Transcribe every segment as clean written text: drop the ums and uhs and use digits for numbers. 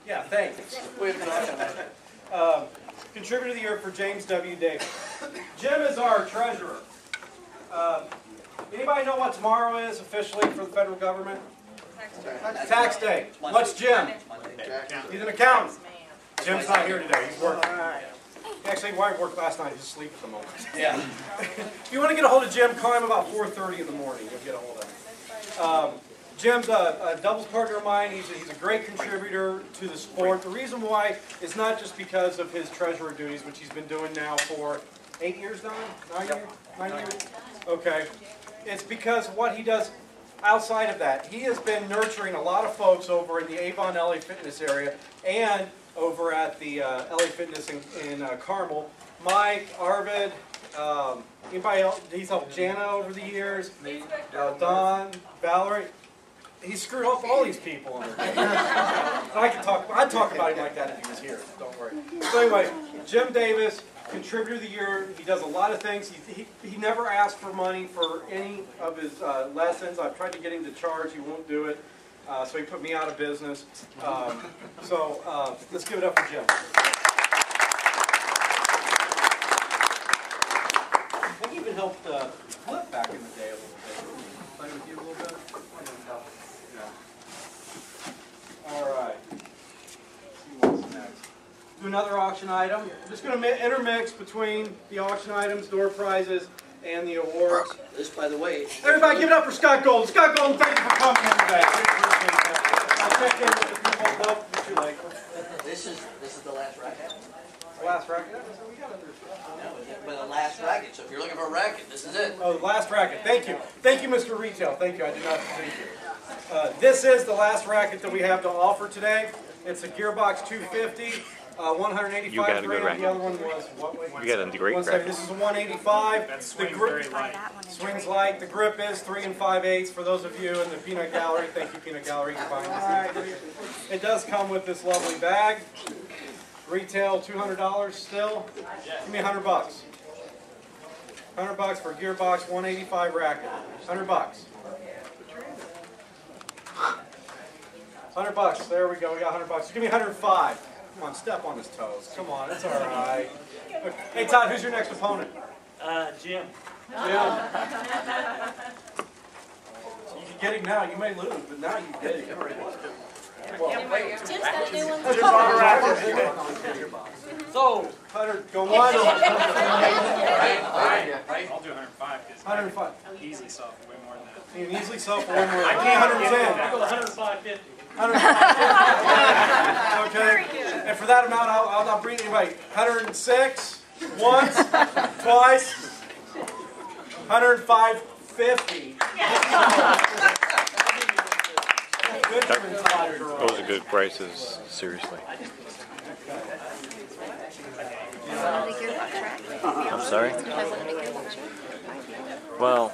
Yeah, thanks. Contributor of the Year for James W. Davis. Jim is our treasurer. Anybody know what tomorrow is officially for the federal government? Tax day. What's Jim? He's an accountant. Jim's not here today. He's working. Actually, he worked last night. He's asleep at the moment. Yeah. If you want to get a hold of Jim, call him about 4:30 in the morning. You'll get a hold of him. Jim's a doubles partner of mine. He's a great contributor to the sport. The reason why is not just because of his treasurer duties, which he's been doing now for 8 years now? 9 years? 9 years? Okay. It's because of what he does outside of that. He has been nurturing a lot of folks over in the Avon LA Fitness area and over at the LA Fitness in Carmel. Mike, Arvid, anybody else? He's helped Jana over the years. Don, Valerie. He screwed up all these people. I'd talk about him like that if he was here. Don't worry. So anyway, Jim Davis, Contributor of the Year. He does a lot of things. He never asked for money for any of his lessons. I've tried to get him to charge. He won't do it. So he put me out of business. Let's give it up for Jim. I think he even helped Flip back in the day a little bit. Play with you a little bit? All right. Let's see what's next. Do another auction item. I'm just going to intermix between the auction items, door prizes, and the awards. This, by the way. Everybody give it up for Scott Golden. Scott Golden, thank you for coming in today. I'll check in with the people. What's your like? This is the last racket. The last racket? We got other No, but the last racket. So if you're looking for a racket, this is it. Oh, the last racket. Thank you. Thank you, Mr. Retail. Thank you. I did not thank you. This is the last racket that we have to offer today. It's a Gearbox 250. 185 You got a good grand. racket. The other one was what? You got a great racket. This is a 185. That swings very light. Swings light. The grip is 3 5/8 for those of you in the Peanut Gallery. Thank you, Peanut Gallery, for buying this. It does come with this lovely bag. Retail $200 still. Give me $100. $100 for Gearbox 185 racket. $100. $100. There we go. We got $100. Give me 105. Come on, step on his toes. Come on, it's all right. Hey Todd, who's your next opponent? Jim. Jim. You can get him now. You may lose, but now you get him. Tim's got a new one. So, 100, go one. Right. I'll do 105 because 105. easily sell for way more than that. You can easily sell for one more. I can't 110. I'll go 105.50. Okay. And for that amount, I'll not bring anybody. 106. Once. Twice. 105.50. Those are good prices, seriously. I'm sorry? Well,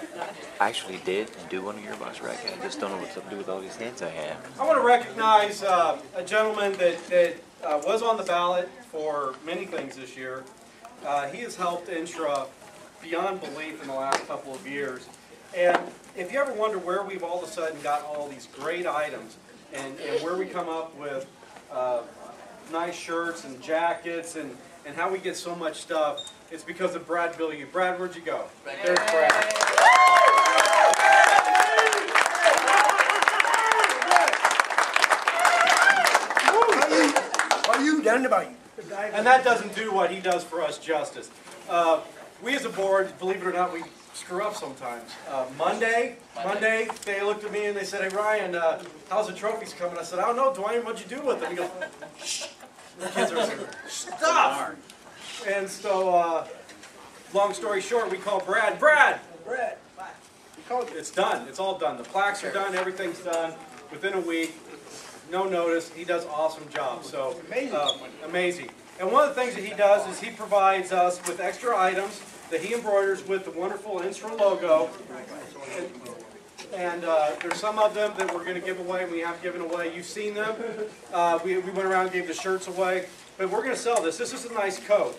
I actually did do one of your box racket. I just don't know what to do with all these hands I have. I want to recognize a gentleman that was on the ballot for many things this year. He has helped INSRA beyond belief in the last couple of years. And if you ever wonder where we've all of a sudden got all these great items and where we come up with nice shirts and jackets and how we get so much stuff, it's because of Brad Billieu. Brad, where'd you go? There's Brad. What you done about you? And that doesn't do what he does for us justice. We as a board, believe it or not, we screw up sometimes. Monday, they looked at me and they said, "Hey Ryan, how's the trophies coming?" I said, "I don't know, Dwayne, what'd you do with them?" He goes, "Shh." The kids are saying, "Stop!" And so, long story short, we called Brad. Brad! It's done. It's all done. The plaques are done. Everything's done within a week. No notice. He does an awesome job. So amazing. And one of the things that he does is he provides us with extra items that he embroiders with the wonderful INSRA logo. And there's some of them that we're going to give away. We have given away. You've seen them. We went around and gave the shirts away. But we're going to sell this. This is a nice coat.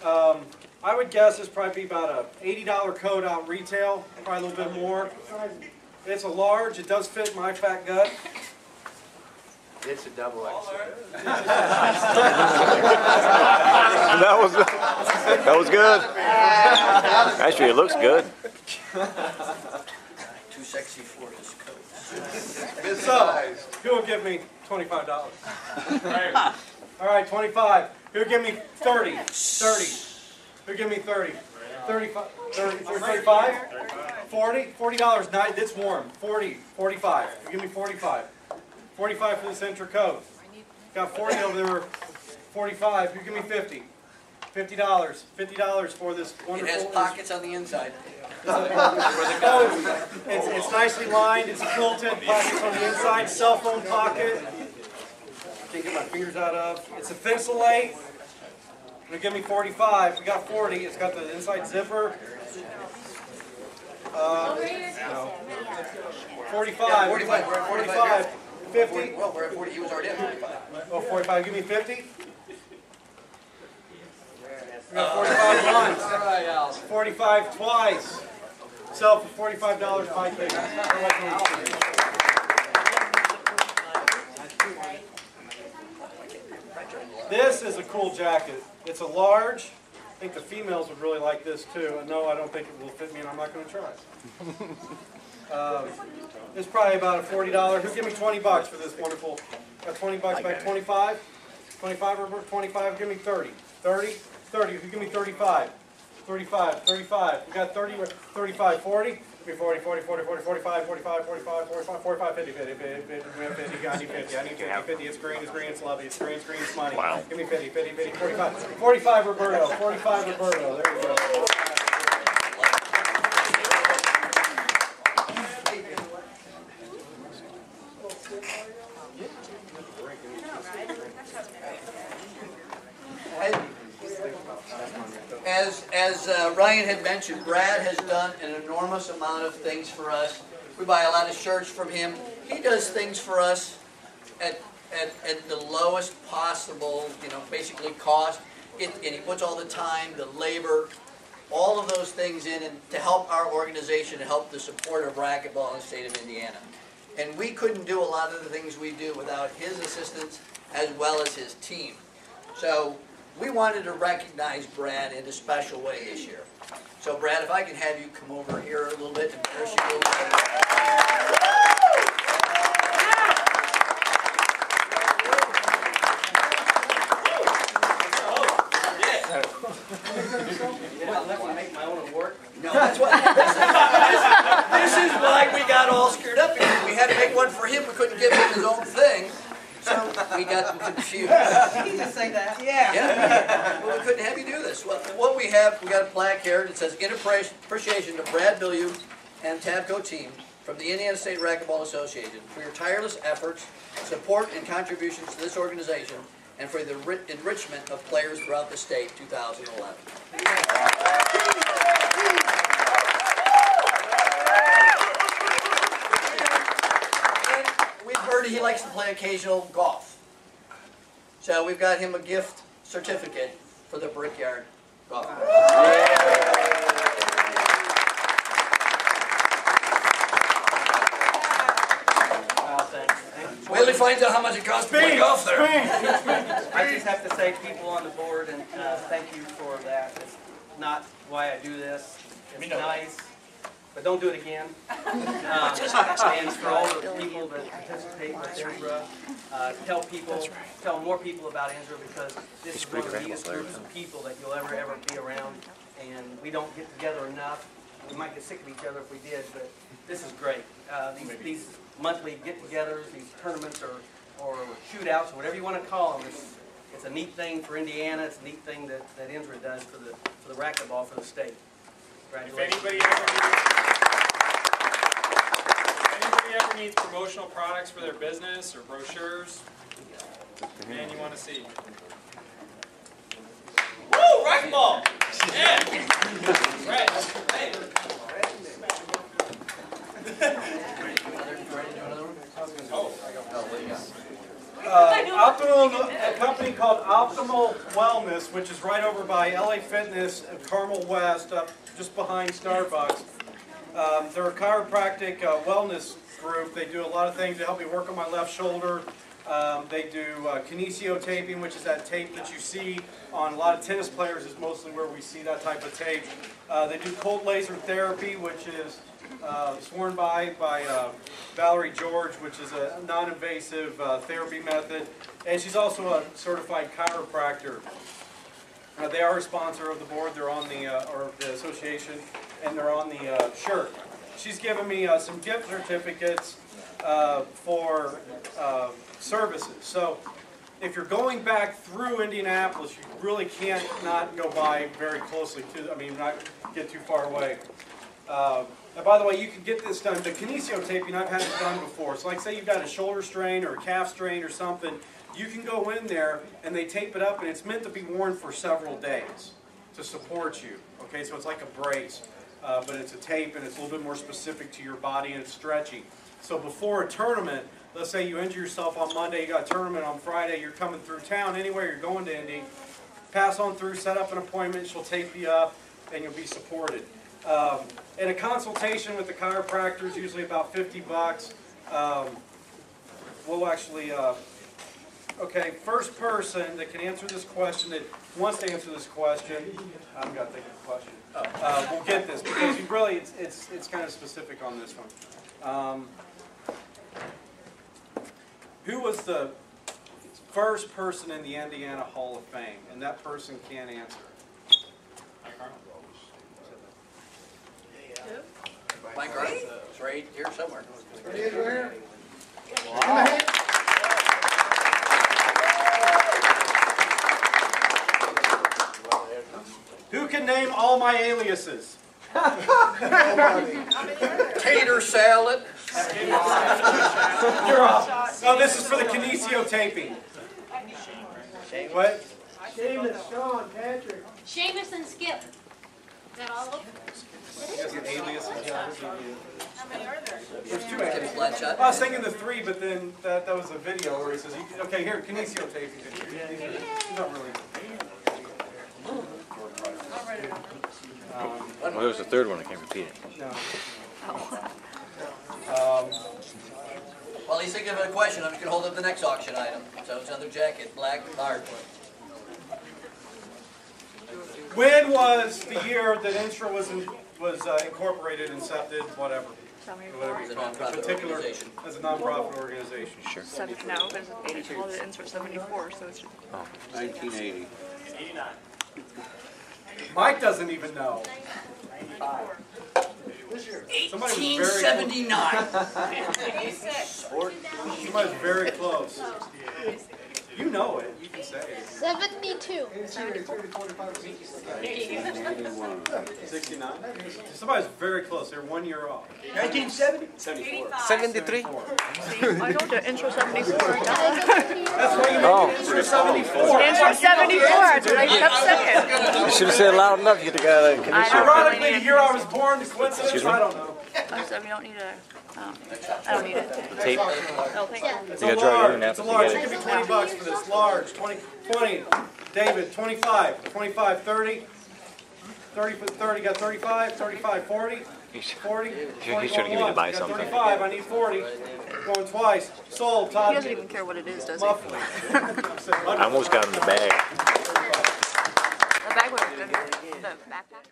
I would guess it's probably about an $80 coat out retail, probably a little bit more. It's a large. It does fit my fat gut. It's a double XL. That was good. Actually, it looks good. Too sexy for his coat. So, who will give me $25? All right, 25. Who will give me 30? 30. Who will give me 30? 35? 35? 40? $40. Night. It's warm. 40. 45. Who give me 45? 45 for the Central Coast. Got 40 over there. 45. Who give me 50? $50. $50 for this wonderful. It has pockets on the inside. It's nicely lined. It's quilted. Pockets on the inside. Cell phone pocket. Can't get my fingers out of. It's a Thinsulate. It'll give me 45. We got 40. It's got the inside zipper. No. 45. 45. 45. 50. Well, we're at 40. He was already at 45. Oh, 45. Give me 50. We got 45 once. 45 twice. Sell for $45 by case. This is a cool jacket. It's a large. I think the females would really like this too. No, I don't think it will fit me, and I'm not going to try. It's probably about a $40. Who give me $20 for this wonderful? Got $20 by 25. 25 or 25. Give me 30. 30. 30. Who give me 35? 35. 35. We got 30. 35. 40. Give me 40. 40. 40. 40. 45. 45. 45. 45. 45. 50. 50. 50. 50. 50. I need 50. I need 50. 50. It's green. It's green. It's lovely. It's green. It's green. It's money. Wow. Give me 50. 50. 50. 45. 45. Roberto. 45. Roberto. There you go. As Ryan had mentioned, Brad has done an enormous amount of things for us. We buy a lot of shirts from him. He does things for us at the lowest possible, basically cost. And he puts all the time, the labor, all of those things in and to help our organization, to help the support of racquetball in the state of Indiana. And we couldn't do a lot of the things we do without his assistance as well as his team. So we wanted to recognize Brad in a special way this year. So Brad, if I can have you come over here a little bit and embarrass you a little bit. No, that's what. This is why we got all screwed up here. We had to make one for him. We couldn't give him his own thing. So we got them confused. Did he just say that? Yeah. Yeah. Well, we couldn't have you do this. Well, what we have, we got a plaque here that says, "In appreciation to Brad Bilyeu and Tabco team from the Indiana State Racquetball Association for your tireless efforts, support, and contributions to this organization, and for the enrichment of players throughout the state, 2011." We've heard he likes to play occasional golf. So we've got him a gift certificate for the Brickyard Golf Course. Wait till he finds out how much it costs to play golf there. I just have to say, people on the board, and thank you for that. It's not why I do this. It's nice, but don't do it again. And for all the people that participate with INSRA, tell more people about INSRA, because this is one of the biggest groups of people that you'll ever be around, and we don't get together enough. We might get sick of each other if we did, but this is great. These monthly get-togethers, these tournaments or shootouts, or whatever you want to call them, it's a neat thing for Indiana. It's a neat thing that INSRA does for the racquetball for the state. Congratulations. If anybody ever needs promotional products for their business or brochures, man, you want to see. Woo! Racquetball! Yeah! Right. Hey. A company called Optimal Wellness, which is right over by LA Fitness and Carmel West, up just behind Starbucks. They're a chiropractic wellness group. They do a lot of things to help me work on my left shoulder. They do kinesio taping, which is that tape that you see on a lot of tennis players is mostly where we see that type of tape. They do cold laser therapy, which is sworn by Valerie George, which is a non-invasive therapy method. And she's also a certified chiropractor. They are a sponsor of the board. They're on the association, and they're on the shirt. She's given me some gift certificates for services. So if you're going back through Indianapolis, you really can't not go by very closely to, not get too far away. And by the way, you can get this done. The kinesio taping, I've had it done before. So like say you've got a shoulder strain or a calf strain or something, you can go in there and they tape it up, and it's meant to be worn for several days to support you. Okay, so it's like a brace, but it's a tape and it's a little bit more specific to your body and it's stretchy. So before a tournament, let's say you injure yourself on Monday, you got a tournament on Friday, you're coming through town, anywhere you're going to Indy, pass on through, set up an appointment, she'll tape you up, and you'll be supported. And a consultation with the chiropractor is usually about $50. We'll actually, okay, first person that can answer this question, that wants to answer this question, I've got to think of the question, we'll get this, because you really, it's kind of specific on this one. Who was the first person in the Indiana Hall of Fame? And that person can't answer. Mike Grant? It's right here somewhere. Who can name all my aliases? Tater salad. You're off. No, this is for the kinesio taping. What? Seamus, Sean, Patrick. Seamus and Skip. Is that all of them? Yes, an alias. How many are there? There's two Kim aliases. Fletcher. I was thinking the three, but then that was a video where he says, okay, here, kinesio taping. He's not really. Well, there was a third one that can't repeat it. No. While he's thinking of a question, I'm just going to hold up the next auction item. So it's another jacket, black hardwood. When was the year that INSRA was incorporated, incepted, whatever? Whatever you call it. Nonprofit Particular organization. as a nonprofit organization. Sure. No, because it's 80 called it INSRA 74, so it's 1980. Mike doesn't even know. Somebody was very 1879. Somebody's very close. You know it. You can say it. 72. 69? Somebody's very close. They're 1 year off. 1970? 73? I told you, INSRA 74. That's what you Oh. INSRA 74. INSRA 74, that's what I kept saying. You should have said it loud enough. You'd have got a kinesio. Ironically, the year I was born, the coincidence, I don't know. I said we don't need a, I don't need it. Tape. Oh, thank you. It's You a gotta draw your large. own It's a apples large. It together. could be $20 for this. Large. 20. David, 25. 25, 30. 30 for 30. Got 35. 35, 40. 40. He's trying to get me to buy something. 35. I need 40. Going twice. Sold. Todd. He doesn't even care what it is, does he? Muffley. I almost got him the bag. The bag was good. The backpack.